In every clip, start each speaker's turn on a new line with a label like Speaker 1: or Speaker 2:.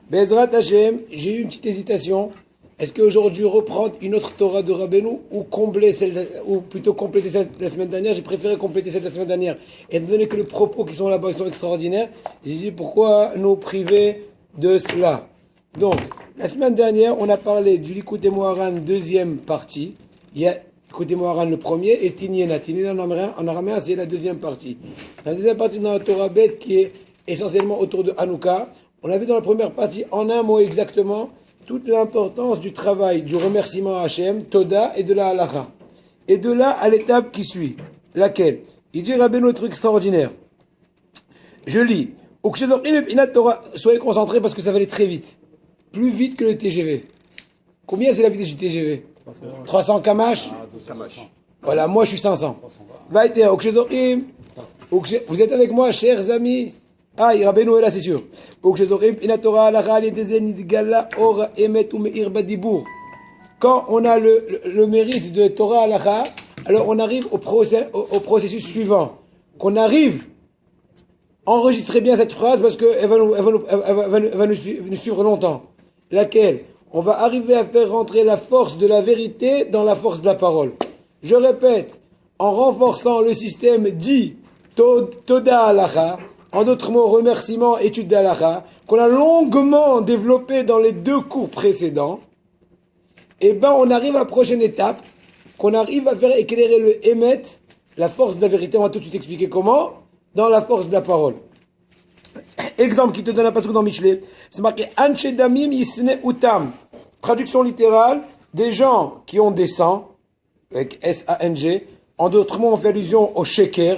Speaker 1: Bezrat Hashem, j'ai eu une petite hésitation. Est-ce qu'aujourd'hui reprendre une autre Torah de Rabbeinu ou combler celle, ou plutôt compléter celle de la semaine dernière? J'ai préféré compléter celle de la semaine dernière. Et étant donné que les propos qui sont là-bas ils sont extraordinaires, j'ai dit pourquoi nous priver de cela. Donc, la semaine dernière, on a parlé du Likutei Moharan, deuxième partie. Il y a Likutei Moharan le premier et Tiniena. Tiniena en araméen, c'est la deuxième partie. La deuxième partie dans la Torah bête qui est essentiellement autour de Hanouka. On a vu dans la première partie, en un mot exactement, toute l'importance du travail, du remerciement à Hachem, Toda et de la halacha. Et de là à l'étape qui suit. Laquelle? Il dit Rabbeinu un truc extraordinaire. Je lis. Soyez concentrés parce que ça va aller très vite. Plus vite que le TGV. Combien c'est la vitesse du TGV? 300 km/h. Voilà, moi je suis 500. Vous êtes avec moi, chers amis? Ah, Rabbeinu est là, c'est sûr. Quand on a le mérite de Torah Halacha, alors on arrive au processus suivant. Qu'on arrive, enregistrez bien cette phrase parce qu'elle va nous suivre longtemps. Laquelle? On va arriver à faire rentrer la force de la vérité dans la force de la parole. Je répète, en renforçant le système dit Toda Halacha, en d'autres mots, remerciement, étude d'Halacha, qu'on a longuement développé dans les deux cours précédents, et ben on arrive à la prochaine étape, qu'on arrive à faire éclairer le Emet, la force de la vérité. On va tout de suite expliquer comment, dans la force de la parole. Exemple qui te donne un passage dans Michelet, c'est marqué Anche Damim Yisne Utam. Traduction littérale, des gens qui ont des sangs, avec S-A-N-G, en d'autres mots, on fait allusion au sheker,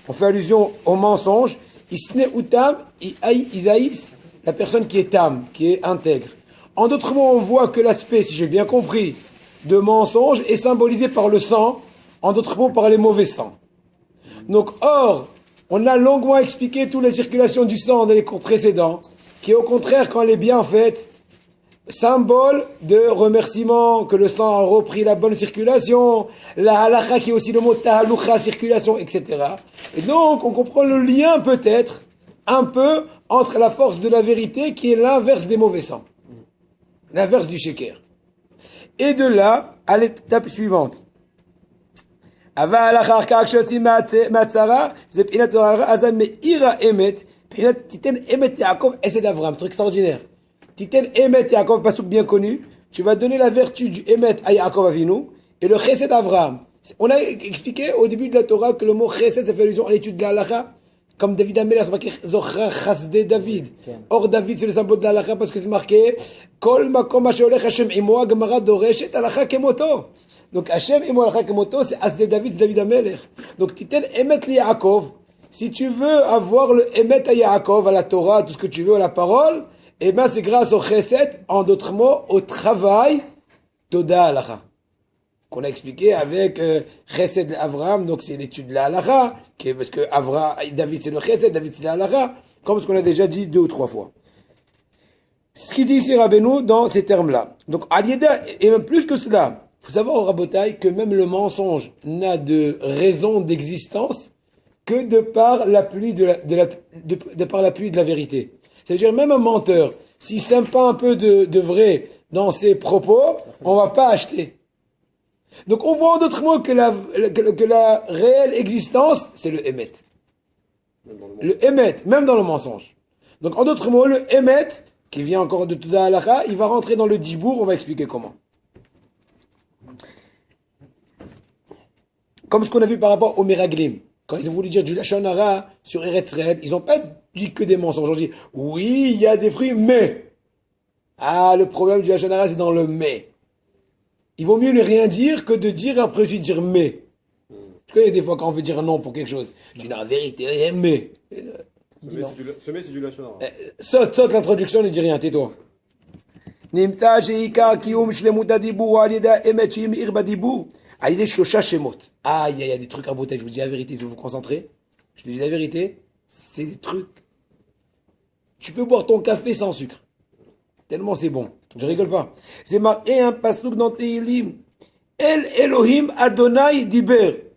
Speaker 1: on fait allusion au mensonge. Isne utam, ils haïssent la personne qui est tam, qui est intègre. En d'autres mots, on voit que l'aspect, si j'ai bien compris, de mensonge est symbolisé par le sang, en d'autres mots, par les mauvais sangs. Donc, or, on a longuement expliqué toute la circulation du sang dans les cours précédents, qui est au contraire, quand elle est bien faite, symbole de remerciement, que le sang a repris la bonne circulation, la halakha qui est aussi le mot tahalucha, circulation, etc. Et donc, on comprend le lien peut-être, un peu, entre la force de la vérité qui est l'inverse des mauvais sangs. L'inverse du sheker. Et de là, à l'étape suivante. Ava halakha kakshoti matzara, zepinat torah azam me'ira emet, pinat titen emet Yaakov esed Avram. Truc extraordinaire. Titen Emet Yaakov, pasuk bien connu, tu vas donner la vertu du Emet à Yaakov Avinu et le Chesed Avram. On a expliqué au début de la Torah que le mot Chesed, ça fait allusion à l'étude de la Halakha. Comme David Améler, c'est marqué Zochra Chasde David. Or, David, c'est le symbole de la Halakha parce que c'est marqué Kol Makom Asholech Hashem Imo, Gemara Doreshet Halakha Kemoto. Donc, Hashem Imo Halakha Kemoto, c'est Asde David, c'est David Améler. Donc, Titen Emet li Yaakov. Si tu veux avoir le Emet à Yaakov, à la Torah, tout ce que tu veux, à la parole, eh ben, c'est grâce au chesed, en d'autres mots, au travail, Toda Halacha. Qu'on a expliqué avec chesed Avraham, donc c'est l'étude de la Halacha, parce que David c'est le chesed, David c'est la Halacha, comme ce qu'on a déjà dit 2 ou 3 fois. Ce qu'il dit ici Rabbeinu dans ces termes-là. Donc, Alieda, et même plus que cela, faut savoir au Rabotai que même le mensonge n'a de raison d'existence que de par l'appui de par l'appui de la vérité. Ça veut dire même un menteur, s'il sème pas un peu de vrai dans ses propos, on va pas acheter. Donc on voit en d'autres mots que la réelle existence, c'est le émet. Le émet, même dans le mensonge. Donc en d'autres mots, le émet, qui vient encore de Toda Halacha, il va rentrer dans le dibour, on va expliquer comment. Comme ce qu'on a vu par rapport au Meraglim. Quand ils ont voulu dire du Lachon Hara sur Eretz Israël, ils n'ont pas dit que des mensonges. Ils ont dit, oui, il y a des fruits, mais. Ah, le problème du Lachon Hara, c'est dans le mais. Il vaut mieux ne rien dire que de dire après je dire mais. Parce qu'il y a des fois quand on veut dire non pour quelque chose. Je dis non, la vérité, mais.
Speaker 2: Ce mais, c'est du lachon.
Speaker 1: Saute l'introduction, ne dis rien, tais-toi. Nimta sheika kiyum shlemut hadibur al yeda emet sheim ir badibur. Ah, il y a des shosha shemot. Ah, il y a des trucs à beauté. Je vous dis la vérité, si vous vous concentrez. Je te dis la vérité, c'est des trucs. Tu peux boire ton café sans sucre. Tellement c'est bon. Je rigole pas. C'est marqué un pasuk dans Tehilim. El Elohim Adonai Diber.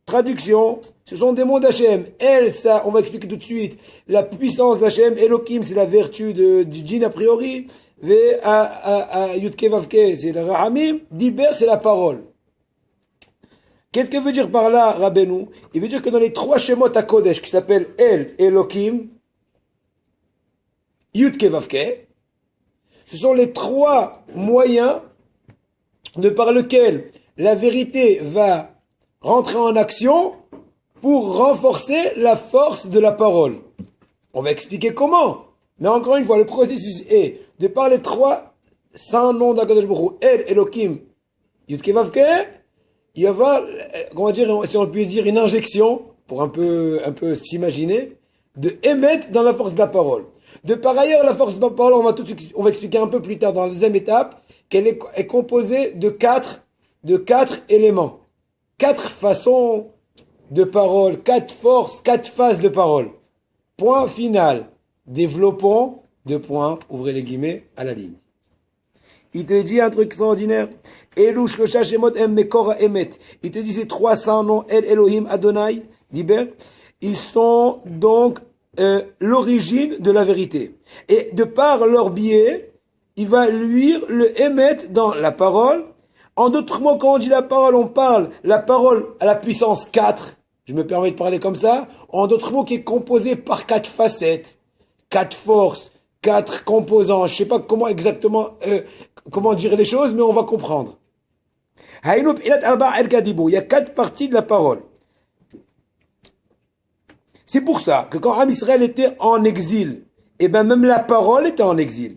Speaker 1: Traduction, Ce sont des mots d'Hachem. El, ça, on va expliquer tout de suite. La puissance d'Hachem. Elohim, c'est la vertu du djinn a priori. Yudke Vavke, c'est le Rahamim. Diber, c'est la parole. Qu'est-ce que veut dire par là, Rabbeinu? Il veut dire que dans les 3 Shemot à Kodesh, qui s'appellent El, Elohim, Yudke Vavke, ce sont les 3 moyens de par lesquels la vérité va rentrer en action pour renforcer la force de la parole. On va expliquer comment. Mais encore une fois, le processus est de par les 3 saints noms d'Akadosh Baruch Hu, El, Elohim, Yudke Vavke, il va y avoir, comment dire, si on peut dire, une injection, pour un peu s'imaginer, de émettre dans la force de la parole. De par ailleurs, la force de la parole, on va expliquer un peu plus tard dans la deuxième étape, qu'elle est composée de 4 éléments. 4 façons de parole, 4 forces, 4 phases de parole. Point final. Développons, 2 points, ouvrez les guillemets, à la ligne. Il te dit un truc extraordinaire. Elush Losha Shemot Em Mekor Emet. Il te dit ces 300 noms, El, Elohim, Adonai, Diber. Ils sont donc l'origine de la vérité. Et de par leur biais, il va luire le émettre dans la parole. En d'autres mots, quand on dit la parole, on parle la parole à la puissance 4. Je me permets de parler comme ça. En d'autres mots, qui est composée par 4 facettes, 4 forces, 4 composants. Je sais pas comment exactement, comment dire les choses, mais on va comprendre. Il y a 4 parties de la parole. C'est pour ça que quand Am Israël était en exil, et ben même la parole était en exil.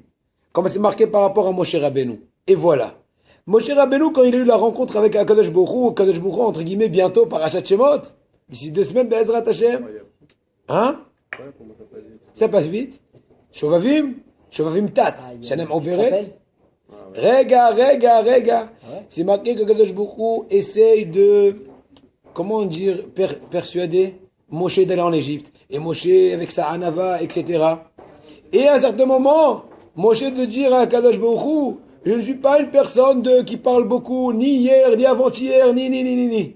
Speaker 1: Comme c'est marqué par rapport à Moshe Rabbeinu. Et voilà. Moshe Rabbeinu, quand il a eu la rencontre avec Akadosh Baruch Hu, entre guillemets, bientôt, par Achat Shemot, d'ici 2 semaines, Be'ezrat Hashem. Hein? Ça passe vite. Shovavim Tat. Shanem Oberet. Rega. C'est marqué que Akadosh Baruch Hu essaye de, comment dire, persuader Moshe d'aller en Égypte. Et Moshe avec sa Hanava, etc. Et à un certain moment, Moshe de dire à Akadosh Baruch Hu, je ne suis pas une personne qui parle beaucoup, ni hier, ni avant-hier, ni.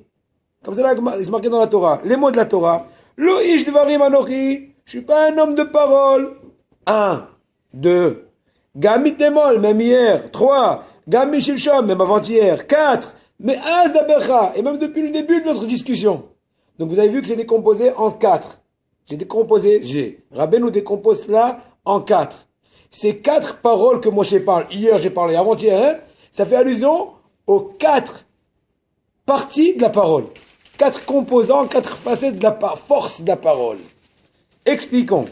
Speaker 1: Comme ça, là, c'est marqué dans la Torah. Les mots de la Torah. Lo ish dvarim anochi. Je suis pas un homme de parole. 1, 2. Gami temol, même hier. 3. Gami shilshom, même avant-hier. 4. Mais az dabercha. Et même depuis le début de notre discussion. Donc vous avez vu que c'est décomposé en 4. Rabbeinu décompose cela en 4. Ces 4 paroles que Moshe parle, hier j'ai parlé, avant-hier, ça fait allusion aux 4 parties de la parole. 4 composants, 4 facettes de la force de la parole. Expliquons.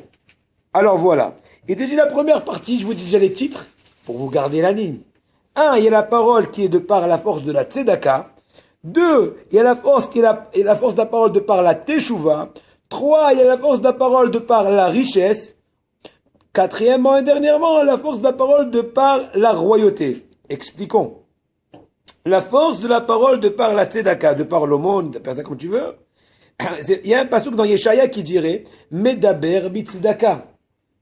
Speaker 1: Alors voilà. Et déjà la première partie, je vous dis déjà les titres, pour vous garder la ligne. 1, il y a la parole qui est de par la force de la tzedaka. 2, il y a la force qui est la force de la parole de par la teshuva. 3, il y a la force de la parole de par la richesse. 4e et dernièrement, la force de la parole de par la royauté. Expliquons. La force de la parole de par la tzedaka, de par l'aumône, appelle ça comme tu veux. Il y a un pasuk dans Yeshaya qui dirait Medaber bitzedaka.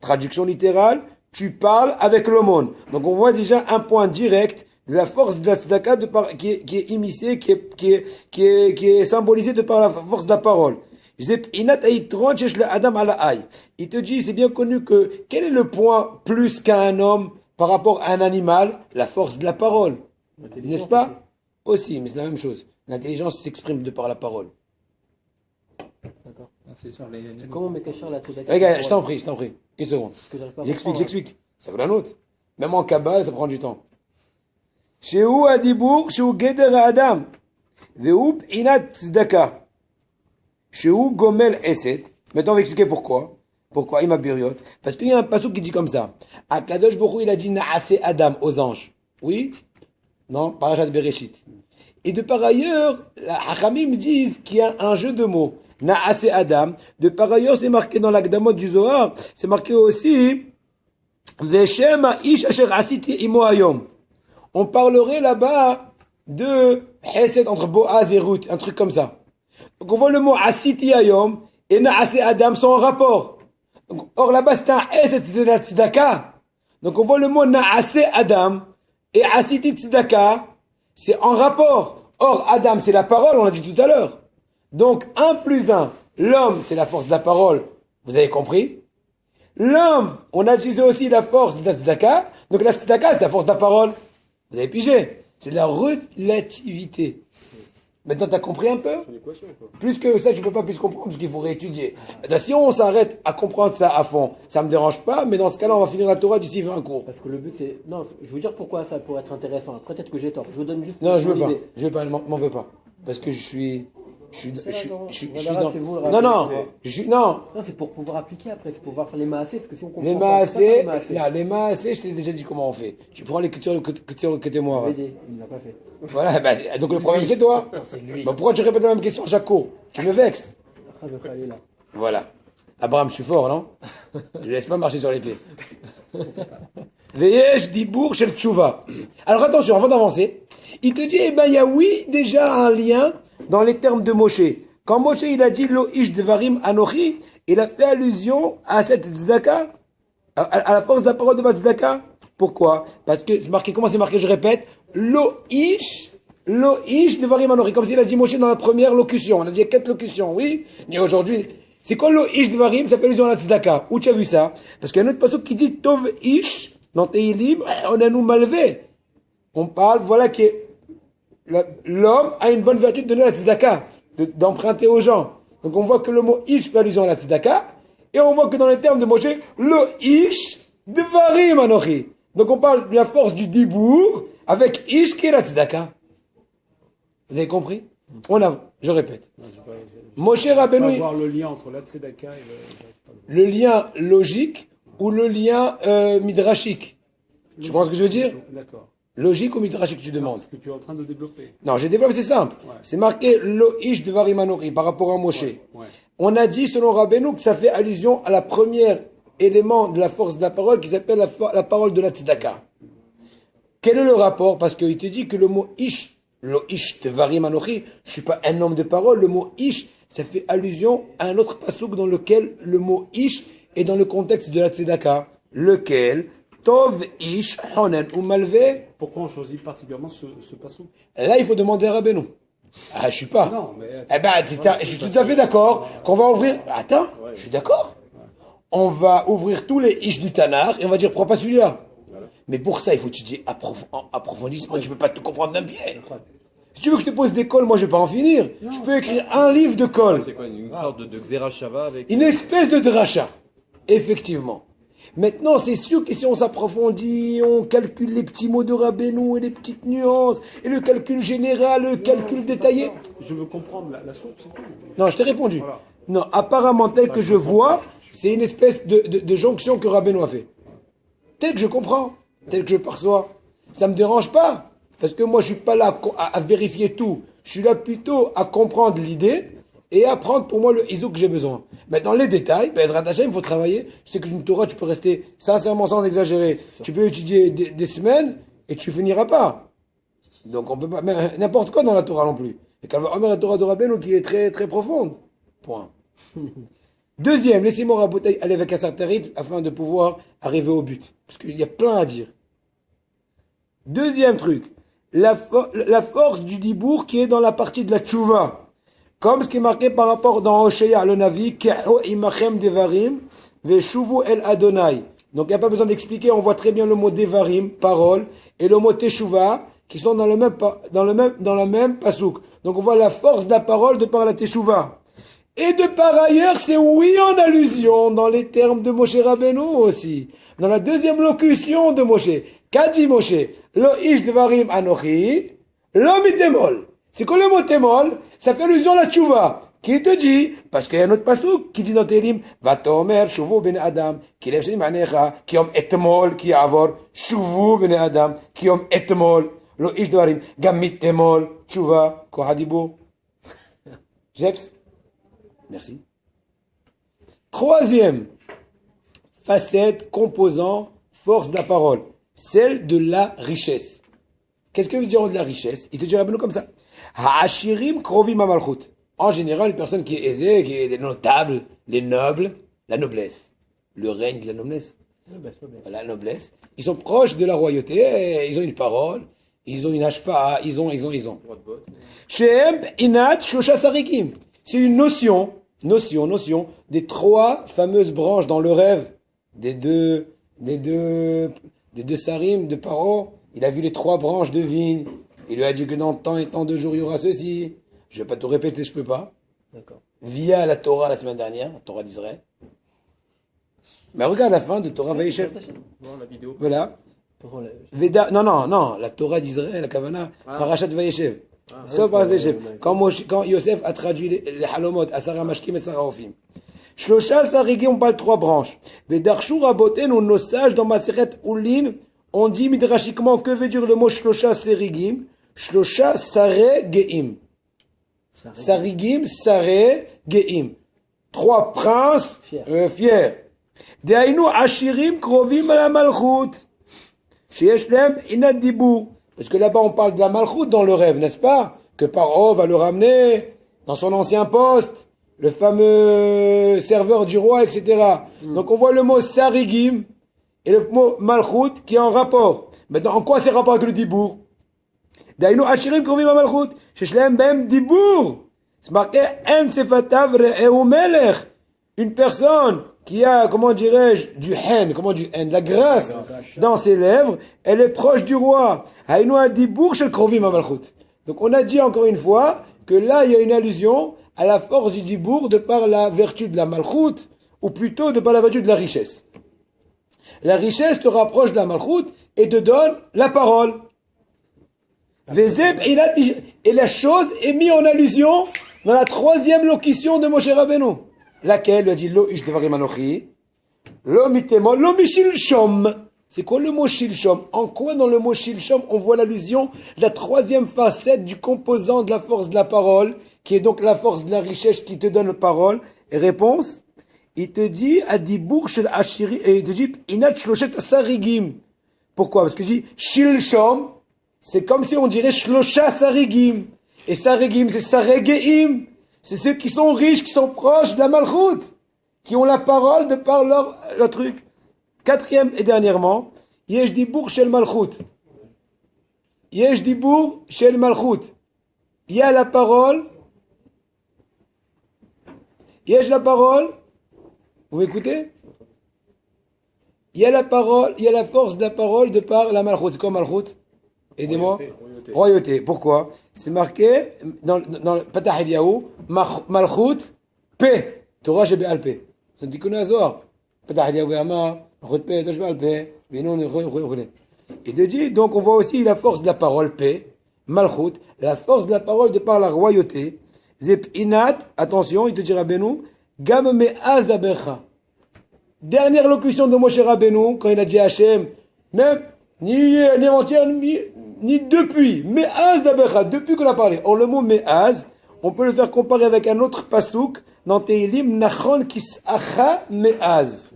Speaker 1: Traduction littérale, tu parles avec l'aumône. Donc on voit déjà un point direct de la force de la tzedaka qui est immiscée, qui est symbolisée de par la force de la parole. Il te dit, c'est bien connu que quel est le point plus qu'un homme par rapport à un animal? La force de la parole. N'est-ce pas? Aussi, mais c'est la même chose. L'intelligence s'exprime de par la parole.
Speaker 3: D'accord. C'est sur les... Comment on met cacher la tzedaka?
Speaker 1: Regarde, je t'en prie. Une seconde. J'explique. Ça vaut la nôtre. Même en Kabbalah, ça prend du temps. Shehu adibour, shehu geder adam. Vehu inat tzedaka. Shehu gomel eset. Maintenant, on va expliquer pourquoi. Pourquoi Ima Biriot? Parce qu'il y a un passage qui dit comme ça. Akadosh Baruch Hu, il a dit Naase Adam aux anges. Oui? Non? Parashat Bereshit. Et de par ailleurs, les Hachamim disent qu'il y a un jeu de mots. Naase Adam. De par ailleurs, c'est marqué dans l'Akdamot du Zohar. C'est marqué aussi Veshem Ish Asher Asiti Imo Hayom. On parlerait là-bas de Chesed entre Boaz et Ruth. Un truc comme ça. Donc on voit le mot Asiti Hayom et Naase Adam sont en rapport. Donc, or là-bas c'est un Esed Tzedaka. Donc on voit le mot Naase Adam et Asiti Tzedaka, c'est en rapport. Or Adam c'est la parole, on l'a dit tout à l'heure. Donc, 1 plus 1, l'homme, c'est la force de la parole. Vous avez compris? L'homme, on a utilisé aussi la force de la tzedaka. Donc, la tzedaka, c'est la force de la parole. Vous avez pigé? C'est de la relativité. Maintenant, t'as compris un peu?
Speaker 2: C'est une équation, quoi.
Speaker 1: Plus que ça, tu peux pas plus comprendre, parce qu'il faut réétudier. Maintenant, si on s'arrête à comprendre ça à fond, ça me dérange pas, mais dans ce cas-là, on va finir la Torah d'ici 20 cours.
Speaker 3: Parce que le but c'est. Non, je vais vous dire pourquoi ça pourrait être intéressant. Peut-être que j'ai tort. Je vous donne juste.
Speaker 1: Non, je veux
Speaker 3: une
Speaker 1: pas.
Speaker 3: idée.
Speaker 1: Je veux pas, m'en veux pas. Parce que je suis
Speaker 3: Voilà,
Speaker 1: dans...
Speaker 3: c'est vous le
Speaker 1: Non,
Speaker 3: rappel.
Speaker 1: non,
Speaker 3: Non, c'est pour pouvoir appliquer après, c'est pour pouvoir faire les maasés, parce que si on comprend
Speaker 1: les
Speaker 3: pas, on peut pas faire
Speaker 1: maasés,
Speaker 3: les
Speaker 1: là, les maasés, je t'ai déjà dit comment on fait. Tu prends les cultures que t'es moi.
Speaker 3: Vas-y, il ne l'a pas fait.
Speaker 1: Voilà, bah, donc le problème c'est toi. Bah, pourquoi tu répètes la même question à chaque cours? Tu me vexes.
Speaker 3: Ah, je vais aller là.
Speaker 1: Voilà. Abraham, je suis fort, non? Je laisse pas marcher sur les pieds. Veyesh dibour shel tshuva. Alors attention, avant d'avancer, il te dit, eh ben, il y a oui, déjà un lien dans les termes de Moshe. Quand Moshe, il a dit lo ish devarim anochi, il a fait allusion à cette tzedaka, à la force de la parole de ma tzedaka. Pourquoi? Parce que c'est marqué, comment c'est marqué, je répète, lo ish devarim anochi, comme s'il a dit Moshe dans la première locution. On a dit 4 locutions, oui. Mais aujourd'hui, c'est quoi lo ish devarim? Ça fait allusion à la tzedaka. Où tu as vu ça? Parce qu'il y a un autre passage qui dit tov ish, dans Tehillim, on a nous malvé. On parle, voilà que l'homme a une bonne vertu de donner la tzedaka, d'emprunter aux gens. Donc on voit que le mot ish fait allusion à la tzedaka, et on voit que dans les termes de Moshe, le ish devarim anochi. Donc on parle de la force du dibour avec ish qui est la tzedaka. Vous avez compris? Je répète. Moshe Rabbeinu,
Speaker 4: Pas voir le lien entre la tzedaka et
Speaker 1: le lien logique ou le lien midrashique. Tu comprends ce que je veux dire?
Speaker 4: D'accord.
Speaker 1: Logique ou midrashique, tu demandes?
Speaker 4: Ce que tu es en train de développer.
Speaker 1: Non, j'ai développé, c'est simple.
Speaker 4: Ouais.
Speaker 1: C'est marqué lo ish devarim anochi par rapport à Moshe.
Speaker 4: Ouais.
Speaker 1: On a dit, selon Rabbeinu, que ça fait allusion à la première élément de la force de la parole qui s'appelle la parole de la tzedaka. Quel est le rapport? Parce qu'il te dit que le mot ish, lo ish devarim anochi, je suis pas un homme de parole, le mot ish, ça fait allusion à un autre pasouk dans lequel le mot ish est dans le contexte de la tzedaka. Lequel? Tov ish honen ou malvé.
Speaker 4: Pourquoi on choisit particulièrement ce passage?
Speaker 1: Là, il faut demander à Rabbeinu. Ah, je suis pas.
Speaker 4: Non, mais
Speaker 1: Eh ben, je suis tout à fait d'accord qu'on va ouvrir. Attends, je suis d'accord. On va ouvrir tous les ish du Tanar et on va dire pourquoi pas celui-là. Mais pour ça, il faut étudier approfondissement. Tu peux pas tout comprendre d'un pied. Si tu veux que je te pose des cols, moi je vais pas en finir. Je peux écrire un livre de cols.
Speaker 2: C'est quoi, une sorte de Xerashava avec...
Speaker 1: Une espèce de dracha. Effectivement. Maintenant, c'est sûr que si on s'approfondit, on calcule les petits mots de Rabbeinu et les petites nuances, et le calcul général, le calcul détaillé.
Speaker 4: je veux comprendre la source, c'est tout.
Speaker 1: Non, je t'ai répondu.
Speaker 4: Voilà.
Speaker 1: Non, apparemment, tel que je vois, c'est une espèce de jonction que Rabbeinu a fait. Tel que je comprends, tel que je perçois. Ça me dérange pas. Parce que moi, je suis pas là à vérifier tout. Je suis là plutôt à comprendre l'idée et à prendre pour moi le iso que j'ai besoin. Maintenant, les détails, ben, Ezrat Hashem, il faut travailler. Je sais que une Torah, tu peux rester sincèrement sans exagérer. Tu peux étudier des semaines et tu finiras pas. Donc, on peut pas, mais n'importe quoi dans la Torah non plus. Et quand on la Torah de Rabbeinu qui est très, très profonde. Point. Deuxième, laissez-moi raboter, aller avec un certain rythme afin de pouvoir arriver au but. Parce qu'il y a plein à dire. Deuxième truc. La force du dibour qui est dans la partie de la tchouva. Comme ce qui est marqué par rapport dans Hoshéa, le Navi, Ke'o imachem devarim, veshuvu el Adonai. Donc il n'y a pas besoin d'expliquer, on voit très bien le mot devarim, parole, et le mot teshuva, qui sont dans le même pasouk. Donc on voit la force de la parole de par la teshuva. Et de par ailleurs, c'est oui en allusion dans les termes de Moshe Rabbeinu aussi. Dans la deuxième locution de Moshe. Qu'a dit Moshe? Lo ish devarim anochi, lo mitemol. C'est quoi le mot témol? Ça fait allusion à la tchouva. Qui te dit? Parce qu'il y a un autre pasouk qui dit dans Télim, va tomer shuvu ben adam, qui lève ses manecha, qui om etmol, qui avor, shuvu ben adam, qui om etmol, lo ish devarim, gam mitemol, tchouva, ko hadibou. Jeps? Merci. Troisième facette, composant, force de la parole. Celle de la richesse. Qu'est-ce que veut dire de la richesse? Il te dit Rabbeinu comme ça. Ha'ashirim krovim amalchut. En général, une personne qui est aisée, qui est notable, les nobles, la noblesse. Le règne de la noblesse. La noblesse. Ils sont proches de la royauté, ils ont une parole, ils ont une hashpa, ils ont. Shehem inat shosha sarikim. C'est une notion des trois fameuses branches dans le rêve des deux sarim de Paro. Il a vu les trois branches de vigne. Il lui a dit que dans tant et tant de jours, il y aura ceci. Je vais pas tout répéter, je peux pas.
Speaker 3: D'accord.
Speaker 1: Via la Torah la semaine dernière, la Torah d'Israël. Mais regarde la fin de Torah Vayeshev.
Speaker 2: Voir la vidéo.
Speaker 1: Voilà.
Speaker 3: Pourquoi on l'a-
Speaker 1: Veda, non, la Torah d'Israël, la Kavana, Parashat Vayeshev. Sauf Parashat Vayeshev. Quand Yosef a traduit les halomot, à Sarah Mashkim et Sarah Ophim. Shlosha Sarigim, on parle trois branches. Vedarshu Raboten, nos sages dans Maseret Oulin, on dit midrashiquement que veut dire le mot Shlosha Sarigim. Shlosha Sare Geim. Sarigim, Sare Geim. Trois princes fiers. Dehainu Ashirim Krovim à la Malchut. Sheyesh Lehem Inat Dibour. Parce que là-bas on parle de la Malchut dans le rêve, n'est-ce pas? Que Paro va le ramener dans son ancien poste, le fameux serveur du roi, etc. Donc on voit le mot Sarigim et le mot Malchut qui est en rapport. Maintenant, en quoi c'est rapport avec le Dibour? Dehainu Ashirim Krovim à Malchut. Sheyesh Lehem Behem Dibour. C'est marqué En Sefatav Re'eu Melech. Une personne qui a, comment dirais-je, de la grâce dans ses lèvres, elle est proche du roi. Haïnou a dit bourge krovim amalchut. Donc on a dit encore une fois que là il y a une allusion à la force du dibour de par la vertu de la malchut, ou plutôt de par la vertu de la richesse. La richesse te rapproche de la malchut et te donne la parole. Et la chose est mise en allusion dans la troisième locution de Moshe Rabbeinu. Laquelle lui a dit Lo ish devarim anochi, lo mitemo, lo mishilshom. C'est quoi le mot shilshom? En quoi dans le mot shilshom on voit l'allusion de la troisième facette du composant de la force de la parole, qui est donc la force de la richesse qui te donne la parole? Et réponse, il te dit adibour shel ashiri, et il te dit inat shloshet sarigim. Pourquoi? Parce que je dis shilshom, c'est comme si on dirait shlosha sarigim. Et sarigim, c'est saregeim. C'est ceux qui sont riches, qui sont proches de la malchoute, qui ont la parole de par leur truc. Quatrième et dernièrement, yesh dibour shel malchoute. Yesh dibour shel malchoute. Il y a la parole. Yesh la parole. Vous m'écoutez? Il y a la parole, il y a la force de la parole de par la malchoute. C'est quoi malchoute? Aidez-moi. Royauté. Pourquoi? C'est marqué dans le Patah Eliyahu, Malchut, P. Torah Sheba'al P. C'est un tikkun Azor. Patah Eliyahu Ve'ama, Malchut P, Torah Sheba'al P. Et de dire, donc on voit aussi la force de la parole P, Malchut, la force de la parole de par la royauté. Zep Inat, attention, il te dira Rabbeinu, Gam Me'az Dabercha. Dernière locution de Moshe Rabbeinu, quand il a dit à Hachem, même, ni avant-hier, ni depuis, Me'az d'Abecha, depuis qu'on a parlé. Or, le mot Me'az, on peut le faire comparer avec un autre pasouk dans Teilim, Nachon Kis'acha Me'az.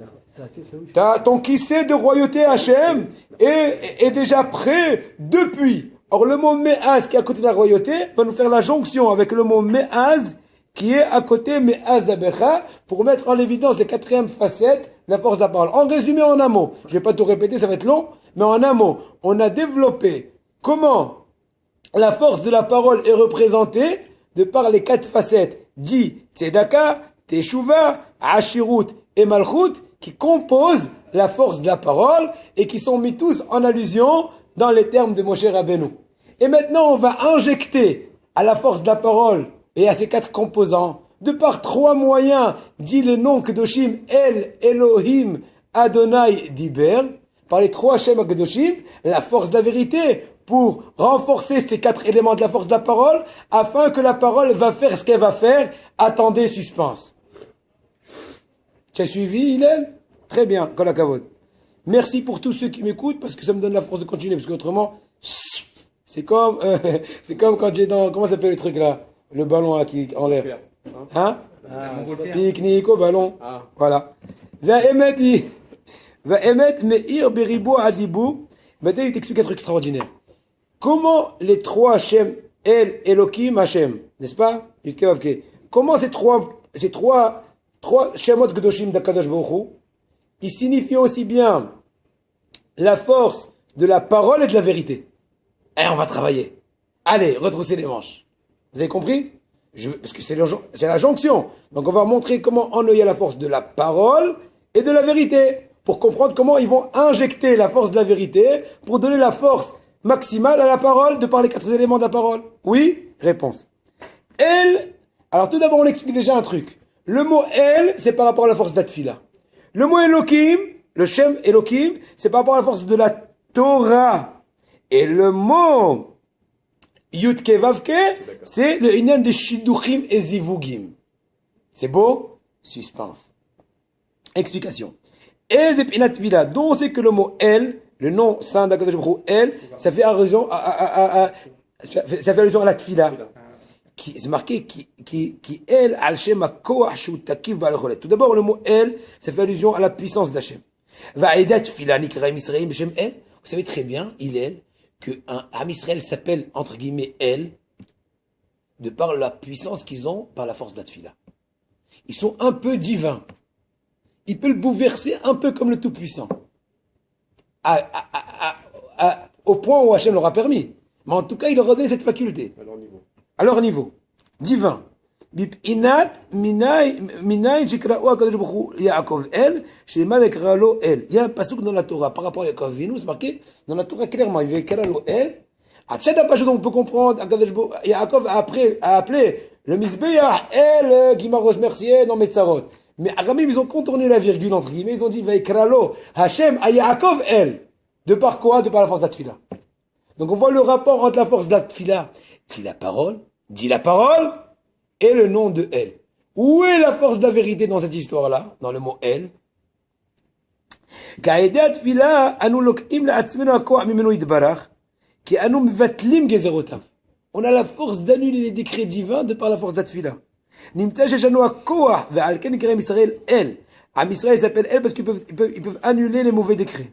Speaker 1: Ton kissé de royauté Hachem est déjà prêt depuis. Or, le mot Me'az qui est à côté de la royauté va nous faire la jonction avec le mot Me'az qui est à côté Me'az d'Abecha pour mettre en évidence les quatrième facettes de la force de la parole. En résumé, en un mot, je vais pas tout répéter, ça va être long, mais en un mot, on a développé comment la force de la parole est représentée de par les quatre facettes dit Tzedaka, Teshuva, Ashirut et Malchut qui composent la force de la parole et qui sont mis tous en allusion dans les termes de Moshe Rabbeinu. Et maintenant on va injecter à la force de la parole et à ces quatre composants de par trois moyens dit les noms Kedoshim El, Elohim, Adonai, Diber par les trois Shem Kedoshim la force de la vérité pour renforcer ces quatre éléments de la force de la parole, afin que la parole va faire ce qu'elle va faire. Attendez, suspense. Tu as suivi, Hillel? Très bien, Kol HaKavod. Merci pour tous ceux qui m'écoutent, parce que ça me donne la force de continuer, parce qu'autrement, c'est comme quand j'ai dans, comment s'appelle le truc là? Le ballon là qui en l'air. Hein? Pique-nique au ballon. Voilà. Va emet me'ir beribo adibou. Maintenant, il t'explique un truc extraordinaire. Comment les trois Hashem, El, Elohim, Hashem, n'est-ce pas? Comment ces trois Shemot Kedoshim d'Akadosh Baruch Hu, ils signifient aussi bien la force de la parole et de la vérité. Et on va travailler. Allez, retroussez les manches. Vous avez compris? Parce que c'est la jonction. Donc on va montrer comment en eux il y a la force de la parole et de la vérité. Pour comprendre comment ils vont injecter la force de la vérité pour donner la force maximale à la parole de par les 4 éléments de la parole. Oui? Réponse. Elle, alors tout d'abord on explique déjà un truc. Le mot elle, c'est par rapport à la force d'Atfila. Le mot Elohim, le Shem Elohim, c'est par rapport à la force de la Torah. Et le mot Yudke Vavke, c'est le Inyan de Shidduchim et Zivugim. C'est beau? Suspense. Explication. El Zepinat Vila, dont on sait que le mot El, le nom saint d'Akadosh Baruch Hu, El, ça fait allusion ça fait allusion à la Tfila. Qui c'est marqué qui El al Shem HaKoach Shu Takif Ba'al Cholet. Tout d'abord, le mot El, ça fait allusion à la puissance d'Hachem. Va'edat Tfila Nikraim Israël B'Shem El. Vous savez très bien, Hillel, que un Am Israël s'appelle, entre guillemets, El, de par la puissance qu'ils ont par la force d'Atfila. Ils sont un peu divins. Ils peuvent le bouleverser un peu comme le Tout-Puissant. Au point où Hachem leur a permis. Mais en tout cas, il leur a donné cette faculté. À leur niveau. Divin. Bipinat minayin shikra'u HaKadosh Baruch Hu Yaakov El, shema vekra lo El. Il y a un pasuk dans la Torah par rapport à Yaakov Avinu, c'est marqué dans la Torah clairement, il vekra lo El. À Tchada Pachot, on peut comprendre, Yaakov a appelé le Mizbeach El, qui m'a remercié dans Metzarot. Mais Aramim, ils ont contourné la virgule, entre guillemets, ils ont dit vekra lo Hashem a Yaakov El. De par quoi? De par la force d'Atfila. Donc on voit le rapport entre la force d'Atfila, dit la parole, et le nom de Elle. Où est la force de la vérité dans cette histoire-là? Dans le mot Elle. On a la force d'annuler les décrets divins de par la force d'Atfila. Am Israël s'appelle Elle parce qu'ils peuvent annuler les mauvais décrets.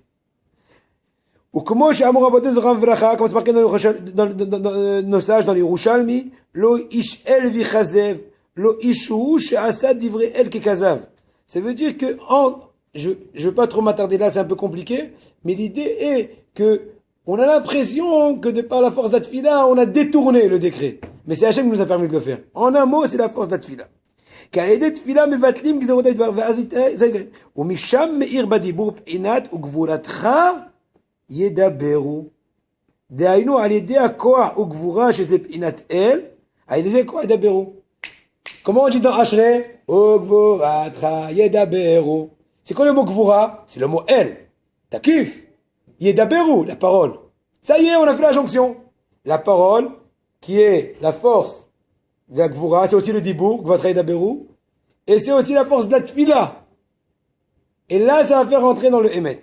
Speaker 1: Ou comment chez Amor Abodin Zoram Vracha, comme c'est marqué dans nos sages, dans les Yerushalmi, lo ish el vichazev, lo ishu she'asa divrei el kekazav. Ça veut dire que, je veux pas trop m'attarder là, c'est un peu compliqué, mais l'idée est que, on a l'impression que de par la force d'Atfila, on a détourné le décret. Mais c'est Hachem qui nous a permis de le faire. En un mot, c'est la force d'Atfila. Car les Tfila mevatlim gzerotay va'azit, ou misham meir badibur p'inat ou gvuratcha, Yedaberu. Dehainu al yedei hakoach ugvura sheze p'inat El, al yedei hakoach yedaberu. Comment on dit dans Ashrei? Ugvuratra yedaberu. C'est quoi le mot gvura? C'est le mot El. Takif. Yedaberu, la parole. Ça y est, on a fait la jonction. La parole, qui est la force de la gvura, c'est aussi le dibour, gvatra yedaberu. Et c'est aussi la force de la tfila. Et là, ça va faire rentrer dans le Emet.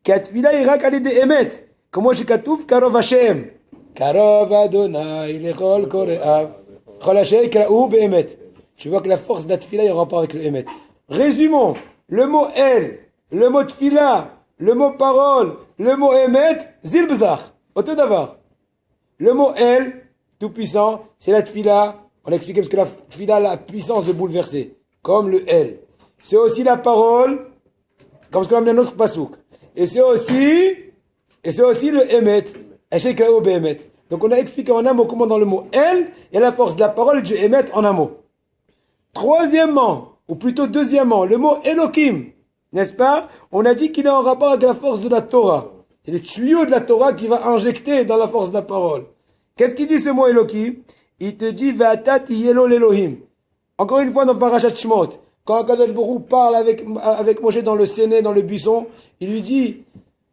Speaker 1: Qu'Atfila Irak allait des Emet. Comment je katouf Karov Hashem. Karov Adonai lechol koreav. Chol Hashem kraou be'emet. Tu vois que la force d'Atfila est en rapport avec le Emet. Résumons. Le mot El, le mot Tfila, le mot parole, le mot Emet, Zilbzach. Auto d'avoir. Le mot El, tout puissant, c'est la Tfila. On a expliqué parce que la Tfila a la puissance de bouleverser. Comme le El. C'est aussi la parole, comme ce qu'on a mis dans notre pasouk. Et c'est aussi le Emet. Donc on a expliqué en un mot comment dans le mot El, il y a la force de la parole du Emet en un mot. Troisièmement, ou plutôt deuxièmement, le mot Elohim, n'est-ce pas? On a dit qu'il est en rapport avec la force de la Torah. C'est le tuyau de la Torah qui va injecter dans la force de la parole. Qu'est-ce qu'il dit ce mot Elohim? Il te dit Va'atat yelo l'Elohim. Encore une fois dans Parashat Shemot. Quand Kadosh Baruch Hu parle avec Moshe dans le séné, dans le buisson, il lui dit,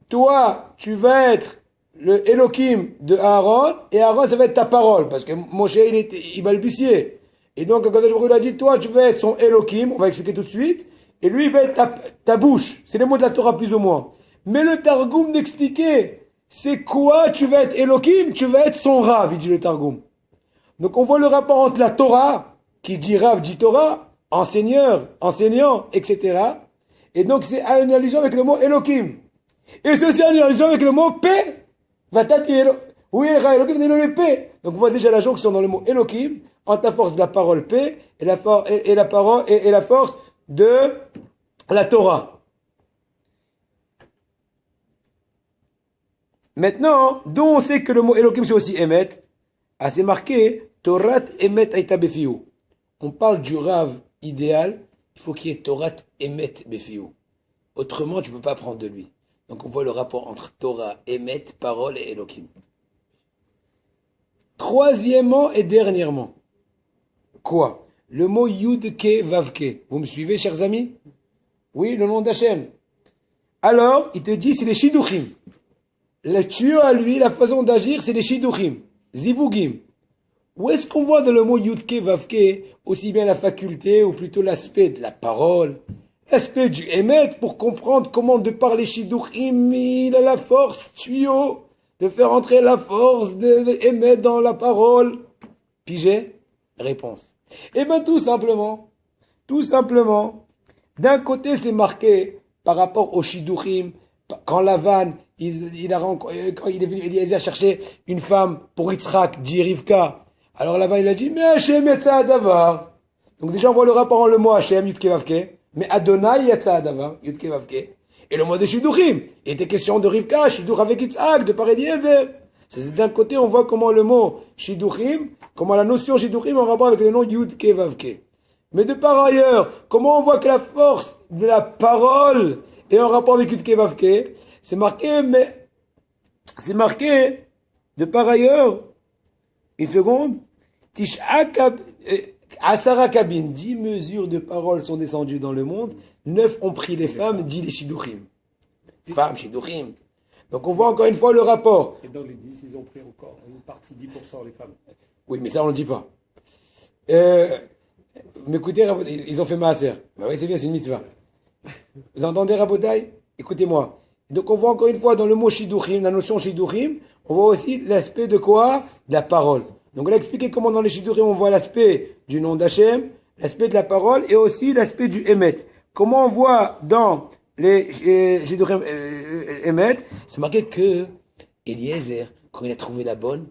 Speaker 1: toi, tu vas être le Elohim de Aaron, et Aaron, ça va être ta parole, parce que Moshe, il balbutiait. Et donc, Kadosh Baruch Hu a dit, toi, tu vas être son Elohim, on va expliquer tout de suite, et lui, il va être ta bouche. C'est les mots de la Torah, plus ou moins. Mais le Targum d'expliquer, c'est quoi tu vas être Elohim, tu vas être son Rav, il dit le Targum. Donc, on voit le rapport entre la Torah, qui dit Rav, dit Torah, enseignant, etc. Et donc c'est une allusion avec le mot Elohim. Et c'est aussi une allusion avec le mot paix. Oui, Elohim, c'est le paix. Donc on voit déjà la jonction dans le mot Elohim entre la force de la parole paix et la parole et la force de la Torah. Maintenant, d'où on sait que le mot Elohim c'est aussi Emet, c'est marqué Torat emet aita befiou. On parle du Rav idéal, il faut qu'il y ait Torat emet befiou. Autrement, tu ne peux pas apprendre de lui. Donc on voit le rapport entre Torah, Emet, parole et Elohim. Troisièmement et dernièrement, quoi? Le mot Yudke Vavke. Vous me suivez, chers amis? Oui, le nom d'Hachem. Alors, il te dit, c'est les Shidduchim. Le tuyau à lui, la façon d'agir, c'est les Shidduchim. Zivugim. Où est-ce qu'on voit dans le mot Yudke Vavke aussi bien la faculté, ou plutôt l'aspect de la parole, l'aspect du Emet, pour comprendre comment de par les Shidduchim, il a la force, tuyau, de faire entrer la force de Emet dans la parole? Pigé? Réponse. Eh bien, tout simplement, d'un côté, c'est marqué par rapport au Shidduchim, quand Lavan, quand il est venu Eliezer chercher une femme pour Yitzhak, dit Rivka. Alors Lavan, il a dit, mais Hachem yatsa adavar. Donc déjà, on voit le rapport en le mot Hachem, Yudke Vavke, mais Adonai yatsa adavar, Yudke Vavke. Et le mot de Shidduchim, il était question de Rivka, Shidduch avec Yitzhak, de par Eliezer. C'est d'un côté, on voit comment le mot Shidduchim, comment la notion Shidduchim en rapport avec le nom Yudke Vavke. Mais de par ailleurs, comment on voit que la force de la parole est en rapport avec Yudke Vavke? C'est marqué, de par ailleurs, une seconde, Asara Kabin, 10 mesures de parole sont descendues dans le monde, 9 ont pris les femmes, 10 les Shidduchim. Femmes, Shidduchim. Donc on voit encore une fois le rapport.
Speaker 4: Et dans les 10, ils ont pris encore une partie, 10% les femmes.
Speaker 1: Oui, mais ça on ne le dit pas. Mais écoutez, ils ont fait maaser. Bah oui, c'est bien, c'est une mitzvah. Vous entendez, Rabotai? Écoutez-moi. Donc on voit encore une fois dans le mot Shidduchim, la notion Shidduchim, on voit aussi l'aspect de quoi? De la parole. Donc on a expliqué comment dans les Shidduchim on voit l'aspect du nom d'Hachem, l'aspect de la parole et aussi l'aspect du Emet. Comment on voit dans les Shidduchim Emet, c'est marqué que Eliezer, quand il a trouvé la bonne,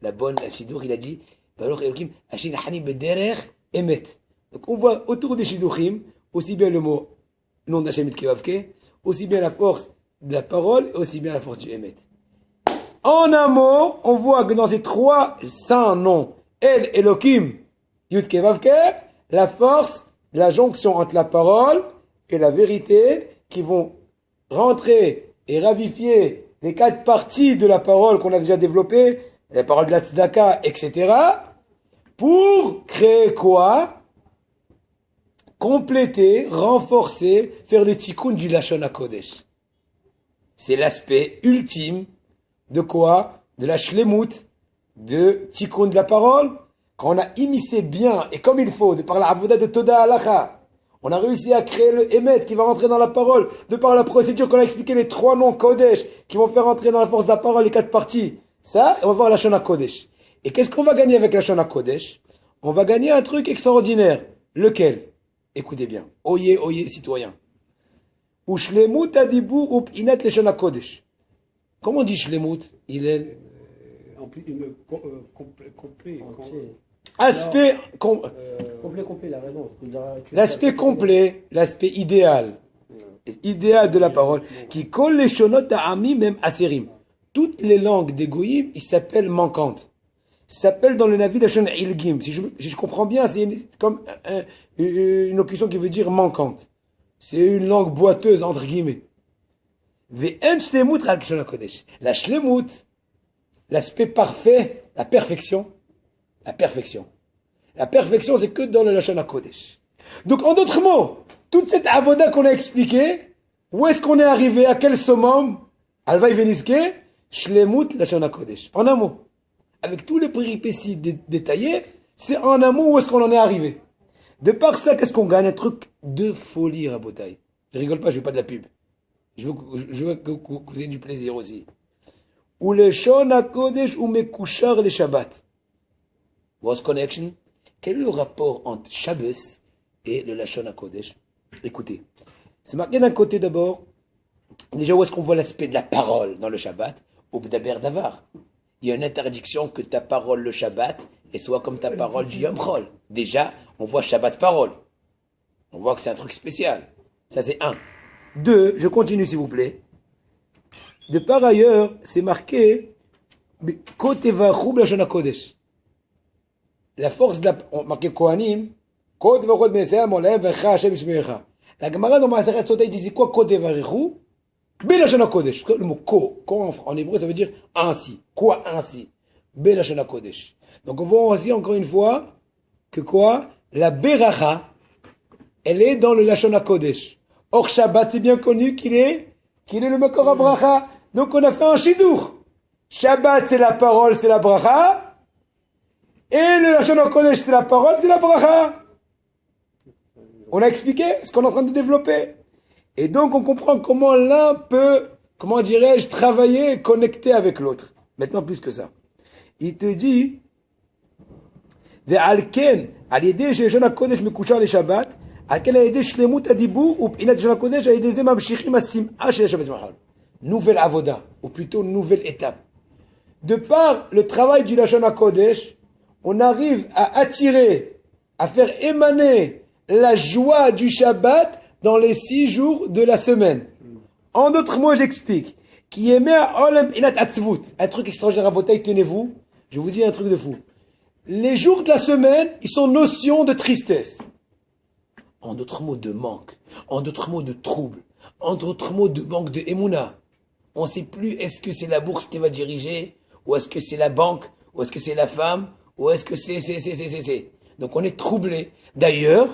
Speaker 1: la Shidduch, il a dit, Baruch Elohim, Hachem Hani Bederer Emet. Donc on voit autour des Shidduchim, aussi bien le mot nom d'Hachem Yudke Vavke, aussi bien la force de la parole, et aussi bien la force du Emet. En un mot, on voit que dans ces trois saints noms, El, Elohim, Yudke Vavke, la force, la jonction entre la parole et la vérité, qui vont rentrer et ravifier les 4 parties de la parole qu'on a déjà développées, la parole de la tzedaka, etc., pour créer quoi? Compléter, renforcer, faire le tikkun du Lashon HaKodesh. C'est l'aspect ultime de quoi? De la shlemut, de tikkun de la parole. Quand on a immiscé bien et comme il faut, de par la avoda de Toda Halacha, on a réussi à créer le Emet qui va rentrer dans la parole, de par la procédure qu'on a expliqué, les 3 noms Kodesh qui vont faire rentrer dans la force de la parole les 4 parties. Ça, on va voir la Lashon HaKodesh. Et qu'est-ce qu'on va gagner avec la Lashon HaKodesh? On va gagner un truc extraordinaire. Lequel? Écoutez bien. Oyez, citoyens. Ou shlemut adibur ou p'inat Lashon HaKodesh. Comment on dit shlemut, Hillel?
Speaker 4: Complet.
Speaker 1: Aspect
Speaker 3: Complet, la réponse.
Speaker 1: L'aspect complet, l'aspect idéal de la parole, qui colle les shonot à ami, même asérim. Toutes les langues des goïms, ils s'appellent manquantes. Ils s'appellent dans le Navi Lashon Ilgim. Si je comprends bien, c'est comme une locution qui veut dire manquante. C'est une langue boiteuse, entre guillemets. Ve'en shlemut rak Lashon HaKodesh. La shlemut, l'aspect parfait, la perfection. La perfection, c'est que dans le Lashon HaKodesh. Donc, en d'autres mots, toute cette avoda qu'on a expliquée, où est-ce qu'on est arrivé, à quel summum? Alvaï Veniske, Shlemut Lashon HaKodesh. En un mot. Avec tous les péripéties détaillées, c'est en un mot où est-ce qu'on en est arrivé. De par ça, qu'est-ce qu'on gagne? Un truc de folie, Rabotai. Je rigole pas, je veux pas de la pub. Je veux que vous ayez du plaisir aussi. Ou le Lashon HaKodesh ou Mekushar le Shabbat. What's connection? Quel est le rapport entre Shabbos et le Lashon HaKodesh? Écoutez, c'est marqué d'un côté d'abord, déjà où est-ce qu'on voit l'aspect de la parole dans le Shabbat? Au B'daber Davar. Il y a une interdiction que ta parole le Shabbat et soit comme ta parole du Yom Chol. Déjà, on voit Shabbat parole. On voit que c'est un truc spécial. Ça c'est 1. 2, je continue s'il vous plaît. De par ailleurs, c'est marqué Koteva Chub Lashon HaKodesh. la force de la, on marquait Kohanim, Kod v'chod b'nesea molem v'cha Hashem yishmerecha. La Gemara dans Maseret Sota, il disait quoi? Kod v'arichu, Belashon HaKodesh. Le mot ko en hébreu, ça veut dire ainsi. Quoi ainsi? Belashon HaKodesh. Donc on voit aussi encore une fois que quoi? La Beracha, elle est dans le Lashon HaKodesh. Or Shabbat, c'est bien connu qu'il est le Makor HaBracha. Donc on a fait un shidur. Shabbat, c'est la parole, c'est la bracha. Et le Lashon HaKodesh, c'est la parole, c'est la bracha. On a expliqué ce qu'on est en train de développer. Et donc on comprend comment l'un peut, comment dirais-je, travailler, connecter avec l'autre. Maintenant plus que ça. Il te dit, ועל כן, על ידי שלשון הקודש מקושר לשבת, על כן על ידי שלמות הדיבור ובחינת לשון הקודש, על ידי זה ממשיכים השמחה של השבת מחר. Nouvelle avoda, ou plutôt nouvelle étape. De par le travail du Lashon HaKodesh, on arrive à attirer, à faire émaner la joie du Shabbat dans les 6 jours de la semaine. En d'autres mots, j'explique. Qui émet à Olam Inat Atzvut. Un truc extraordinaire à bataille, tenez-vous. Je vous dis un truc de fou. Les jours de la semaine, ils sont notion de tristesse. En d'autres mots, de manque. En d'autres mots, de trouble. En d'autres mots, de manque de Emouna. On ne sait plus est-ce que c'est la bourse qui va diriger, ou est-ce que c'est la banque, ou est-ce que c'est la femme, ou est-ce que c'est. Donc on est troublé. D'ailleurs,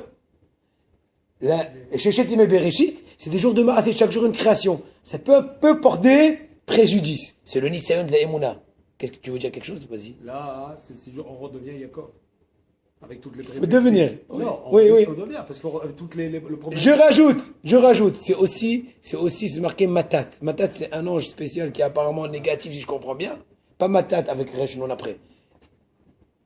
Speaker 1: Shechet Yemei Bereshit, c'est des jours de Mara, c'est chaque jour une création. Ça peut porter préjudice. C'est le Nisayon de la Emouna. Qu'est-ce que tu veux dire quelque chose? Vas-y.
Speaker 4: Là, c'est 6 jours, on redevient Yaakov. Avec toutes les
Speaker 1: Faut devenir.
Speaker 4: Non,
Speaker 1: oui.
Speaker 4: on redevient, parce que toutes le problème.
Speaker 1: Je rajoute. C'est aussi, c'est marqué Matat. Matat, c'est un ange spécial qui est apparemment négatif, si je comprends bien. Pas Matat avec Resh non après.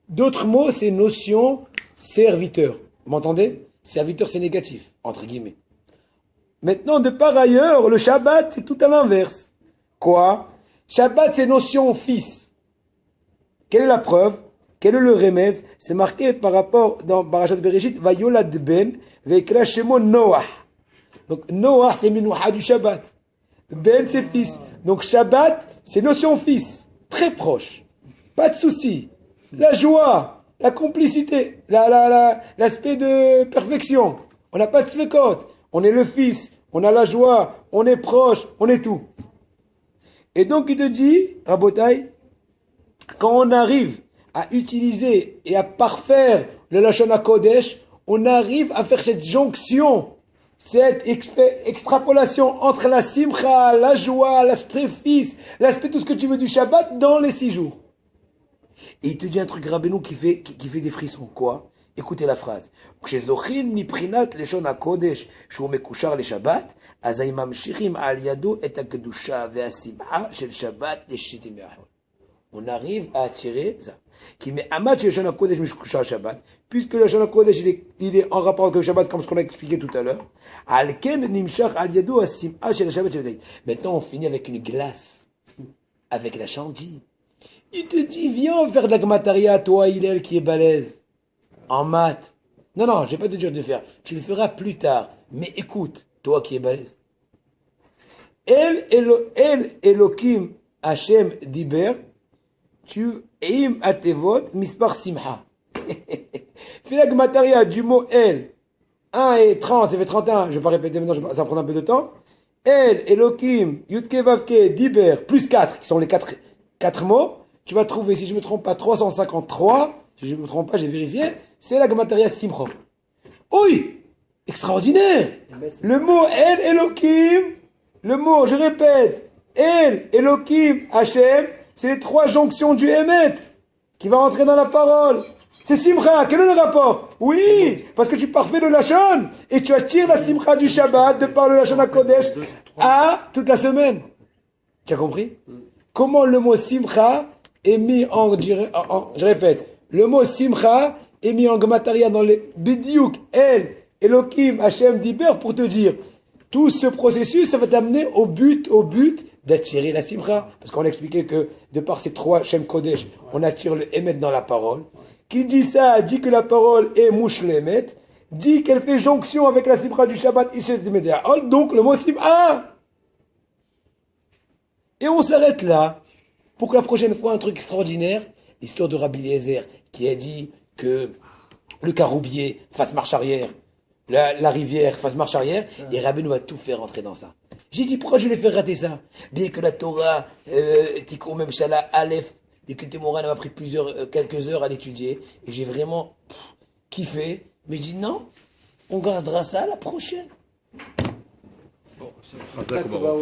Speaker 1: D'autres mots, c'est notion serviteur. Vous m'entendez? Serviteur, c'est négatif, entre guillemets. Maintenant, de par ailleurs, le Shabbat, c'est tout à l'inverse. Quoi? Shabbat, c'est notion fils. Quelle est la preuve? Quel est le remez? C'est marqué par rapport dans Parashat Bereshit, Vayolad ben, veikra shemo Noah. Donc Noah, c'est Minouha du Shabbat. Ben, c'est fils. Donc Shabbat, c'est notion fils. Très proche. Pas de souci. La joie, la complicité, l'aspect de perfection. On n'a pas de svekot. On est le fils, on a la joie, on est proche, on est tout. Et donc il te dit, Rabotai, quand on arrive à utiliser et à parfaire le Lashon HaKodesh, on arrive à faire cette jonction, cette extrapolation entre la simcha, la joie, l'aspect fils, l'aspect tout ce que tu veux du Shabbat dans les 6 jours. Et il te dit un truc Rabbeinu qui fait des frissons. Quoi? Écoutez la phrase. כשזוכין מבחינת לשון הקודש שהוא מקושר לשבת, אזי ממשיכים על ידו את הקדושה והשמחה של שבת לשיטים יחד. On arrive à attirer ça. Qui met Amad chez le Lashon HaKodesh מקושר לשבת, puisque le Lashon HaKodesh il est en rapport avec le Shabbat comme ce qu'on a expliqué tout à l'heure. על כן נמשך על ידו השמחה של השבת של השבת. Maintenant on finit avec une glace, avec la chantilly. Il te dit, viens faire de la Gmataria, toi, Hillel, qui est balèze. En maths. Non, je vais pas te dire de faire. Tu le feras plus tard. Mais écoute, toi qui es balèze. El Elokim Hashem Diber, tu im atevot mispar simha. Fais la Gmataria du mot El. 1 et 30, ça fait 31. Je vais pas répéter maintenant, ça va prendre un peu de temps. El Elokim Yutke Vavke Diber, plus 4, qui sont les 4 mots. Tu vas trouver, si je ne me trompe pas, 353, si je ne me trompe pas, j'ai vérifié, c'est la Gmataria Simcha. Oui! Extraordinaire! Le mot El Elokim, le mot, je répète, El Elokim Hashem, c'est les 3 jonctions du Emet, qui va rentrer dans la parole. C'est Simcha, quel est le rapport? Oui! Parce que tu parfais le Lashon, et tu attires la Simcha du Shabbat, de par le Lashon HaKodesh, à toute la semaine. Tu as compris? Comment le mot Simcha est mis je répète, le mot Simcha est mis en Gmataria dans les Bidiouk, El, Elokim, Hashem, Diber, pour te dire, tout ce processus, ça va t'amener au but d'attirer la Simcha. Parce qu'on a expliqué que, de par ces 3 Shem Kodesh, on attire le Emet dans la parole. Qui dit ça, dit que la parole est mouche l'Emet, dit qu'elle fait jonction avec la Simcha du Shabbat, donc le mot Simcha. Et on s'arrête là. Pour que la prochaine fois, un truc extraordinaire, l'histoire de Rabbi Eliezer, qui a dit que le caroubier fasse marche arrière, la rivière fasse marche arrière, et Rabbeinu va tout faire rentrer dans ça. J'ai dit, pourquoi je vais faire rater ça? Bien que la Torah, Tikkun même Shala, Aleph, et que Temora m'a pris quelques heures à l'étudier, et j'ai vraiment kiffé, mais j'ai dit non, on gardera ça à la prochaine.
Speaker 2: Bon, c'est Razak, on va-